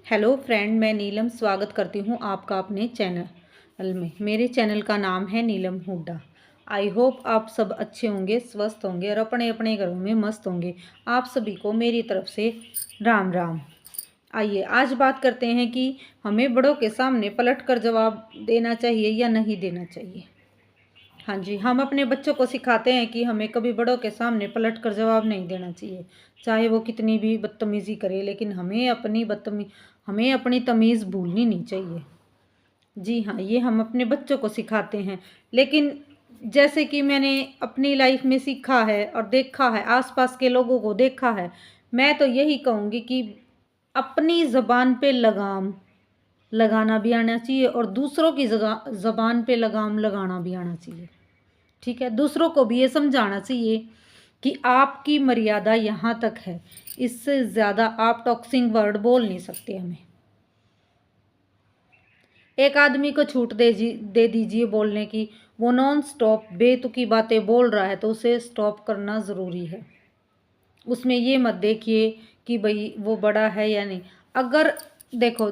Hello friend, मैं नीलम स्वागत करती हूँ आपका अपने चैनल में। मेरे चैनल का नाम है नीलम हुड्डा। आई होप आप सब अच्छे होंगे, स्वस्थ होंगे और अपने अपने घरों में मस्त होंगे। आप सभी को मेरी तरफ से राम राम। आइए आज बात करते हैं कि हमें बड़ों के सामने पलट कर जवाब देना चाहिए या नहीं देना चाहिए। हाँ जी, हम अपने बच्चों को सिखाते हैं कि हमें कभी बड़ों के सामने पलट कर जवाब नहीं देना चाहिए, चाहे वो कितनी भी बदतमीज़ी करे, लेकिन हमें अपनी तमीज़ भूलनी नहीं चाहिए। जी हाँ, ये हम अपने बच्चों को सिखाते हैं। लेकिन जैसे कि मैंने अपनी लाइफ में सीखा है और देखा है, आसपास के लोगों को देखा है, मैं तो यही कहूँगी कि अपनी ज़बान पे लगाम लगाना भी आना चाहिए और दूसरों की ज़बान पे लगाम लगाना भी आना चाहिए। ठीक है, दूसरों को भी ये समझाना चाहिए कि आपकी मर्यादा यहाँ तक है, इससे ज़्यादा आप टॉक्सिंग वर्ड बोल नहीं सकते हमें। एक आदमी को छूट दे दीजिए बोलने की, वो नॉन स्टॉप बेतुकी बातें बोल रहा है तो उसे स्टॉप करना ज़रूरी है। उसमें ये मत देखिए कि भाई वो बड़ा है या नहीं। अगर देखो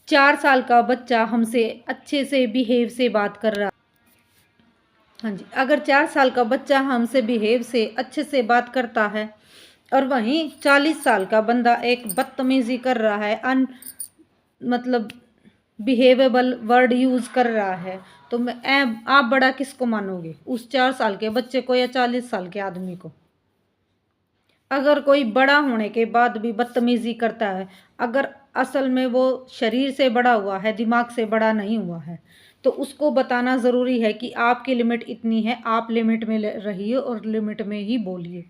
4 साल का बच्चा हमसे अच्छे से बिहेव से बात कर रहा, हाँ जी, अगर 4 साल का बच्चा हमसे बिहेव से अच्छे से बात करता है और वहीं 40 साल का बंदा एक बदतमीजी कर रहा है, मतलब बिहेवेबल वर्ड यूज़ कर रहा है, तो आप बड़ा किसको मानोगे, उस 4 साल के बच्चे को या 40 साल के आदमी को? अगर कोई बड़ा होने के बाद भी बदतमीजी करता है, अगर असल में वो शरीर से बड़ा हुआ है, दिमाग से बड़ा नहीं हुआ है, तो उसको बताना ज़रूरी है कि आपकी लिमिट इतनी है, आप लिमिट में रहिए और लिमिट में ही बोलिए।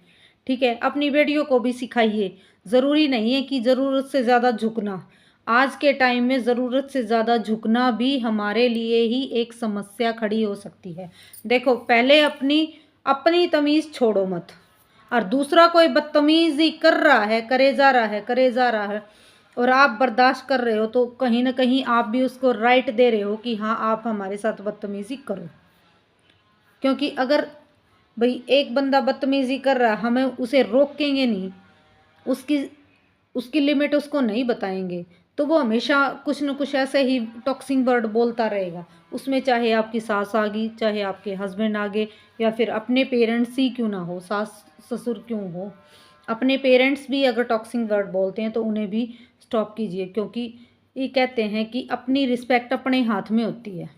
ठीक है, अपनी बेटियों को भी सिखाइए। ज़रूरी नहीं है कि ज़रूरत से ज़्यादा झुकना। आज के टाइम में ज़रूरत से ज़्यादा झुकना भी हमारे लिए ही एक समस्या खड़ी हो सकती है। देखो, पहले अपनी अपनी तमीज़ छोड़ो मत, और दूसरा कोई बदतमीजी कर रहा है, करे जा रहा है और आप बर्दाश्त कर रहे हो, तो कहीं ना कहीं आप भी उसको राइट दे रहे हो कि हाँ, आप हमारे साथ बदतमीजी करो। क्योंकि अगर भाई एक बंदा बदतमीजी कर रहा है, हमें उसे रोकेंगे नहीं, उसकी उसकी लिमिट उसको नहीं बताएंगे, तो वो हमेशा कुछ न कुछ ऐसे ही टॉक्सिंग वर्ड बोलता रहेगा। उसमें चाहे आपकी सास आ गई, चाहे आपके हस्बैंड आ गए, या फिर अपने पेरेंट्स ही क्यों ना हो, सास ससुर क्यों हो, अपने पेरेंट्स भी अगर टॉक्सिंग वर्ड बोलते हैं तो उन्हें भी स्टॉप कीजिए। क्योंकि ये कहते हैं कि अपनी रिस्पेक्ट अपने हाथ में होती है।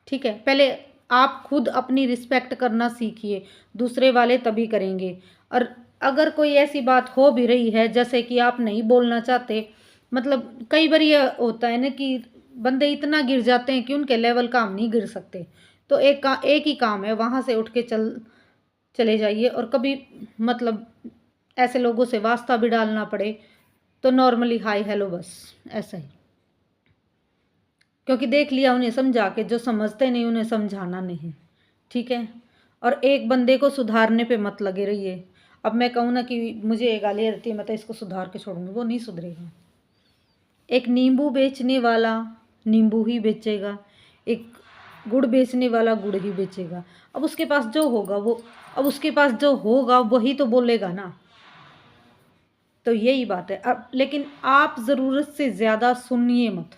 ठीक है, पहले आप खुद अपनी रिस्पेक्ट करना सीखिए, दूसरे वाले तभी करेंगे। और अगर कोई ऐसी बात हो भी रही है जैसे कि आप नहीं बोलना चाहते, मतलब कई बार ये होता है ना कि बंदे इतना गिर जाते हैं कि उनके लेवल का हम नहीं गिर सकते, तो एक ही काम है, वहाँ से उठ के चले जाइए। और कभी मतलब ऐसे लोगों से वास्ता भी डालना पड़े तो नॉर्मली हाय हेलो, बस ऐसा ही। क्योंकि देख लिया उन्हें समझा के, जो समझते नहीं उन्हें समझाना नहीं। ठीक है, और एक बंदे को सुधारने पे मत लगे रहिए। अब मैं कहूँ ना कि मुझे एक गाली आती है, मैं तो इसको सुधार के छोड़ूंगी, वो नहीं सुधरेगा। एक नींबू बेचने वाला नींबू ही बेचेगा, एक गुड़ बेचने वाला गुड़ ही बेचेगा। अब उसके पास जो होगा वो अब उसके पास जो होगा वही तो बोलेगा ना। तो यही बात है। अब लेकिन आप ज़रूरत से ज़्यादा सुनिए मत।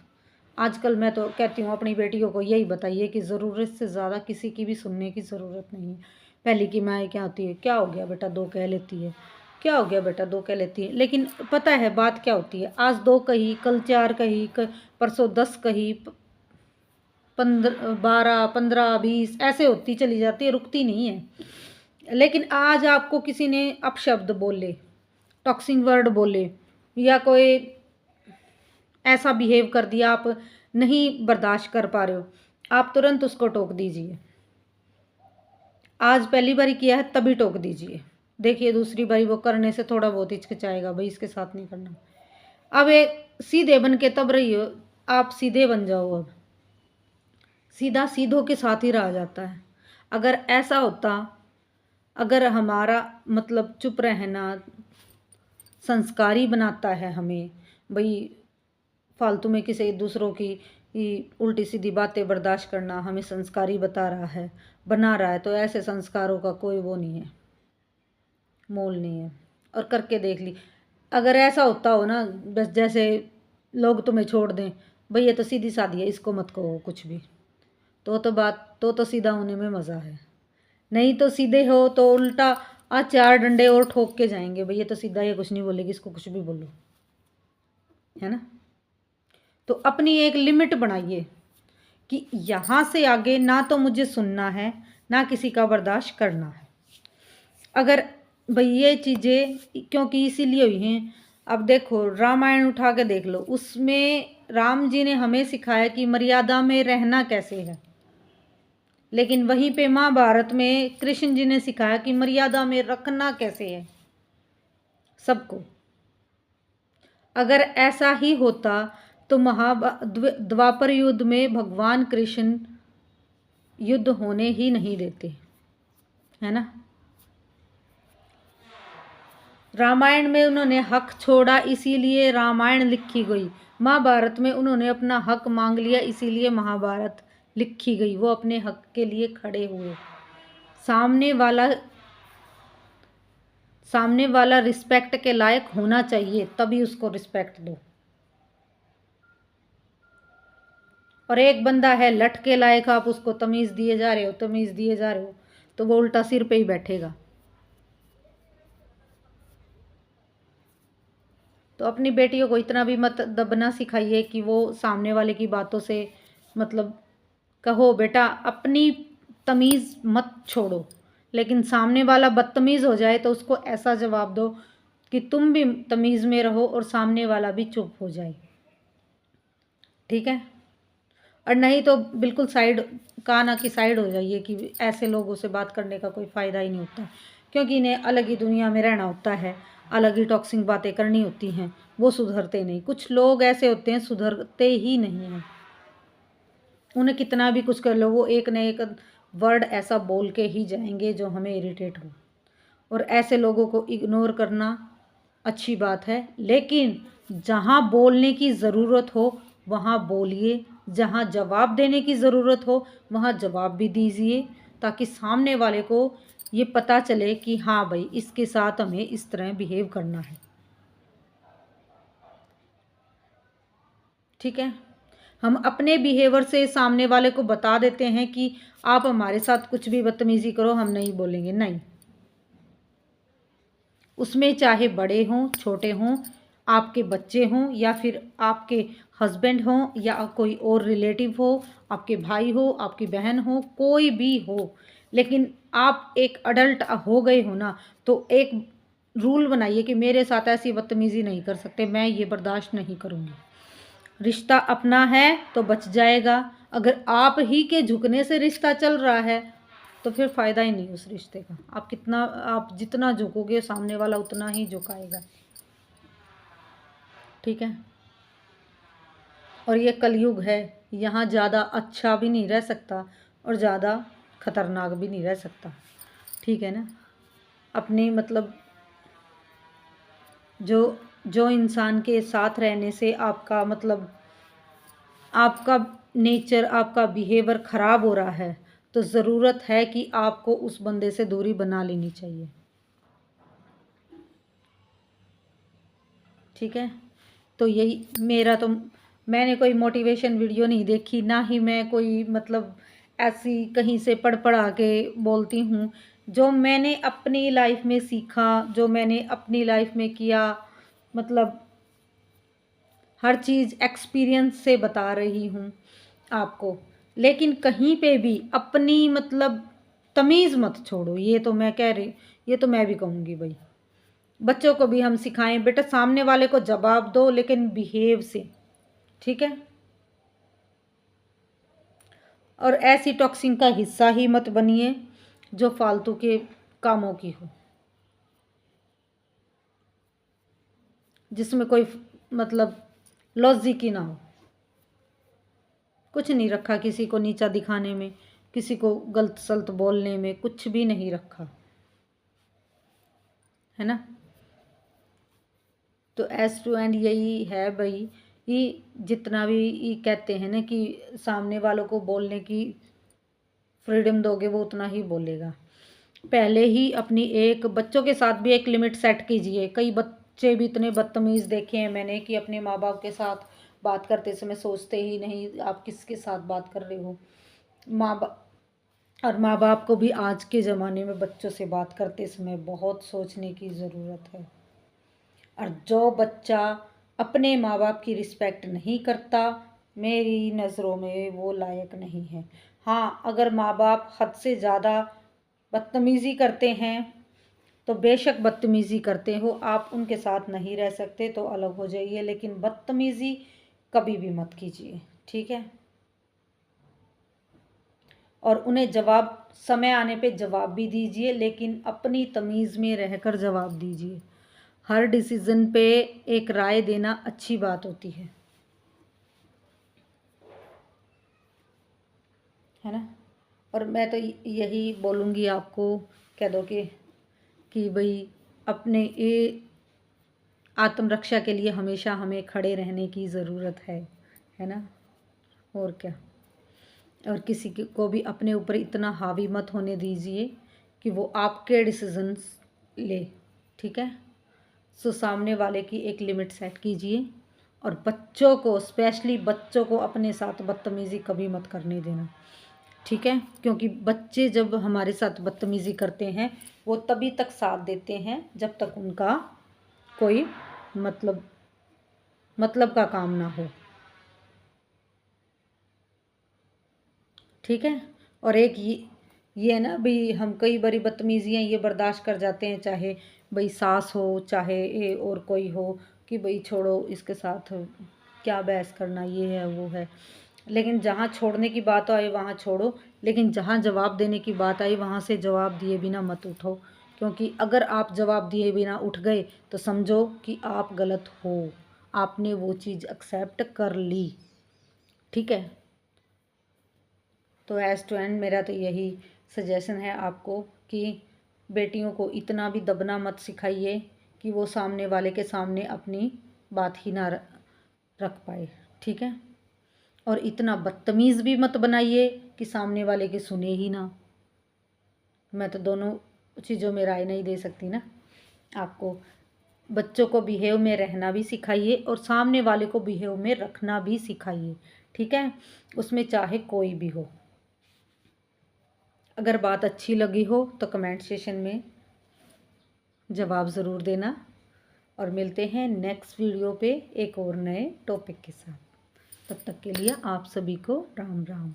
आजकल मैं तो कहती हूँ अपनी बेटियों को यही बताइए कि ज़रूरत से ज़्यादा किसी की भी सुनने की ज़रूरत नहीं है। पहले की माएँ क्या होती है, क्या हो गया बेटा दो कह लेती है, क्या हो गया बेटा दो कह लेती है। लेकिन पता है बात क्या होती है, आज दो कही, कल चार कही, परसों 10 कही, 12 15 20 ऐसे होती चली जाती है, रुकती नहीं है। लेकिन आज आपको किसी ने अपशब्द बोले, टॉक्सिंग वर्ड बोले, या कोई ऐसा बिहेव कर दिया, आप नहीं बर्दाश्त कर पा रहे हो, आप तुरंत उसको टोक दीजिए। आज पहली बारी किया है तभी टोक दीजिए, देखिए दूसरी बारी वो करने से थोड़ा बहुत हिचकिचाएगा, भाई इसके साथ नहीं करना। अब एक सीधे बन के तब रहिए, आप सीधे बन जाओ। अब सीधा सीधों के साथ ही रह जाता है। अगर ऐसा होता, अगर हमारा मतलब चुप रहना संस्कारी बनाता है हमें, भाई फालतू में किसी दूसरों की उल्टी सीधी बातें बर्दाश्त करना हमें संस्कारी बना रहा है, तो ऐसे संस्कारों का कोई वो नहीं है, मोल नहीं है। और करके देख ली, अगर ऐसा होता हो ना, बस जैसे लोग तुम्हें छोड़ दें, भाई ये तो सीधी सादी है, इसको मत कहो कुछ भी, तो सीधा होने में मज़ा है। नहीं तो सीधे हो तो उल्टा चार डंडे और ठोक के जाएंगे, भाई ये तो सीधा, ये कुछ नहीं बोलेगी, इसको कुछ भी बोलो, है ना। तो अपनी एक लिमिट बनाइए कि यहाँ से आगे ना तो मुझे सुनना है, ना किसी का बर्दाश्त करना है। अगर भाई ये चीज़ें क्योंकि इसीलिए हुई हैं, अब देखो रामायण उठा के देख लो, उसमें राम जी ने हमें सिखाया कि मर्यादा में रहना कैसे है, लेकिन वहीं पे महाभारत में कृष्ण जी ने सिखाया कि मर्यादा में रखना कैसे है सबको। अगर ऐसा ही होता तो द्वापर युद्ध में भगवान कृष्ण युद्ध होने ही नहीं देते, है ना। रामायण में उन्होंने हक छोड़ा, इसीलिए रामायण लिखी गई। महाभारत में उन्होंने अपना हक मांग लिया, इसीलिए महाभारत लिखी गई। वो अपने हक के लिए खड़े हुए। सामने वाला रिस्पेक्ट के लायक होना चाहिए, तभी उसको रिस्पेक्ट दो। और एक बंदा है लठ के लायक, आप उसको तमीज़ दिए जा रहे हो, तो वो उल्टा सिर पे ही बैठेगा। तो अपनी बेटियों को इतना भी मत दबना सिखाइए कि वो सामने वाले की बातों से मतलब, कहो बेटा अपनी तमीज़ मत छोड़ो, लेकिन सामने वाला बदतमीज़ हो जाए तो उसको ऐसा जवाब दो कि तुम भी तमीज़ में रहो और सामने वाला भी चुप हो जाए, ठीक है। और नहीं तो बिल्कुल साइड, काना की साइड हो जाइए कि ऐसे लोगों से बात करने का कोई फ़ायदा ही नहीं होता, क्योंकि इन्हें अलग ही दुनिया में रहना होता है, अलग ही टॉक्सिक बातें करनी होती हैं, वो सुधरते नहीं। कुछ लोग ऐसे होते हैं सुधरते ही नहीं हैं, उन्हें कितना भी कुछ कर लो, वो एक न एक वर्ड ऐसा बोल के ही जाएंगे जो हमें इरिटेट हो। और ऐसे लोगों को इग्नोर करना अच्छी बात है, लेकिन जहाँ बोलने की ज़रूरत हो वहाँ बोलिए, जहाँ जवाब देने की ज़रूरत हो वहाँ जवाब भी दीजिए, ताकि सामने वाले को ये पता चले कि हाँ भाई इसके साथ हमें इस तरह बिहेव करना है, ठीक है। हम अपने बिहेवियर से सामने वाले को बता देते हैं कि आप हमारे साथ कुछ भी बदतमीज़ी करो, हम नहीं बोलेंगे, नहीं। उसमें चाहे बड़े हों, छोटे हों, आपके बच्चे हों, या फिर आपके हस्बैंड हों, या कोई और रिलेटिव हो, आपके भाई हो, आपकी बहन हो, कोई भी हो, लेकिन आप एक अडल्ट हो गए हो ना, तो एक रूल बनाइए कि मेरे साथ ऐसी बदतमीज़ी नहीं कर सकते, मैं ये बर्दाश्त नहीं करूँगी। रिश्ता अपना है तो बच जाएगा, अगर आप ही के झुकने से रिश्ता चल रहा है तो फिर फ़ायदा ही नहीं उस रिश्ते का। आप जितना झुकोगे सामने वाला उतना ही झुकाएगा, ठीक है। और ये कलयुग है, यहाँ ज़्यादा अच्छा भी नहीं रह सकता और ज़्यादा खतरनाक भी नहीं रह सकता, ठीक है ना। अपनी मतलब जो इंसान के साथ रहने से आपका मतलब आपका नेचर, आपका बिहेवियर ख़राब हो रहा है, तो ज़रूरत है कि आपको उस बंदे से दूरी बना लेनी चाहिए, ठीक है। तो यही मेरा तो, मैंने कोई मोटिवेशन वीडियो नहीं देखी, ना ही मैं कोई मतलब ऐसी कहीं से पढ़ा के बोलती हूँ। जो मैंने अपनी लाइफ में सीखा, जो मैंने अपनी लाइफ में किया, मतलब हर चीज़ एक्सपीरियंस से बता रही हूँ आपको। लेकिन कहीं पे भी अपनी मतलब तमीज़ मत छोड़ो, ये तो मैं कह रही, ये तो मैं भी कहूँगी भाई। बच्चों को भी हम सिखाएं, बेटा सामने वाले को जवाब दो लेकिन बिहेव से, ठीक है। और ऐसी टॉक्सिंग का हिस्सा ही मत बनिए जो फालतू के कामों की हो, जिसमें कोई मतलब लॉजिक ही ना हो। कुछ नहीं रखा किसी को नीचा दिखाने में, किसी को गलत सलत बोलने में, कुछ भी नहीं रखा, है ना। तो एस टू एंड यही है भाई, ये जितना भी ये कहते हैं ना कि सामने वालों को बोलने की फ्रीडम दोगे वो उतना ही बोलेगा। पहले ही अपनी एक बच्चों के साथ भी एक लिमिट सेट कीजिए। कई बच्चे भी इतने बदतमीज़ देखे हैं मैंने कि अपने माँ बाप के साथ बात करते समय सोचते ही नहीं आप किसके साथ बात कर रहे हो। माँ बाप और माँ बाप को भी आज के ज़माने में बच्चों से बात करते समय बहुत सोचने की ज़रूरत है। और जो बच्चा अपने माँ बाप की रिस्पेक्ट नहीं करता, मेरी नज़रों में वो लायक नहीं है। हाँ, अगर माँ बाप हद से ज़्यादा बदतमीज़ी करते हैं तो बेशक बदतमीज़ी करते हो, आप उनके साथ नहीं रह सकते तो अलग हो जाइए, लेकिन बदतमीज़ी कभी भी मत कीजिए, ठीक है। और उन्हें जवाब समय आने पे जवाब भी दीजिए, लेकिन अपनी तमीज़ में रहकर जवाब दीजिए। हर डिसीज़न पे एक राय देना अच्छी बात होती है ना। और मैं तो यही बोलूँगी आपको, कह दो कि भाई अपने ये आत्मरक्षा के लिए हमेशा हमें खड़े रहने की ज़रूरत है ना। और क्या। और किसी को भी अपने ऊपर इतना हावी मत होने दीजिए कि वो आपके डिसीजंस ले, ठीक है। सो सामने वाले की एक लिमिट सेट कीजिए। और बच्चों को, स्पेशली बच्चों को अपने साथ बदतमीज़ी कभी मत करने देना, ठीक है। क्योंकि बच्चे जब हमारे साथ बदतमीज़ी करते हैं वो तभी तक साथ देते हैं जब तक उनका कोई मतलब का काम ना हो, ठीक है। और एक ये है ना भाई, हम कई बारी बदतमीज़ियाँ ये बर्दाश्त कर जाते हैं, चाहे भाई सास हो चाहे ये और कोई हो, कि भाई छोड़ो इसके साथ क्या बहस करना, ये है वो है। लेकिन जहाँ छोड़ने की बात आए वहाँ छोड़ो, लेकिन जहाँ जवाब देने की बात आई वहाँ से जवाब दिए बिना मत उठो। क्योंकि अगर आप जवाब दिए बिना उठ गए तो समझो कि आप गलत हो, आपने वो चीज़ एक्सेप्ट कर ली, ठीक है। तो एज टू एंड मेरा तो यही सजेशन है आपको कि बेटियों को इतना भी दबना मत सिखाइए कि वो सामने वाले के सामने अपनी बात ही ना रख पाए, ठीक है। और इतना बदतमीज़ भी मत बनाइए कि सामने वाले के सुने ही ना। मैं तो दोनों चीज़ों में राय नहीं दे सकती ना। आपको बच्चों को बिहेव में रहना भी सिखाइए और सामने वाले को बिहेव में रखना भी सिखाइए, ठीक है। उसमें चाहे कोई भी हो। अगर बात अच्छी लगी हो तो कमेंट सेशन में जवाब ज़रूर देना। और मिलते हैं नेक्स्ट वीडियो पे एक और नए टॉपिक के साथ। तब तक के लिए आप सभी को राम राम।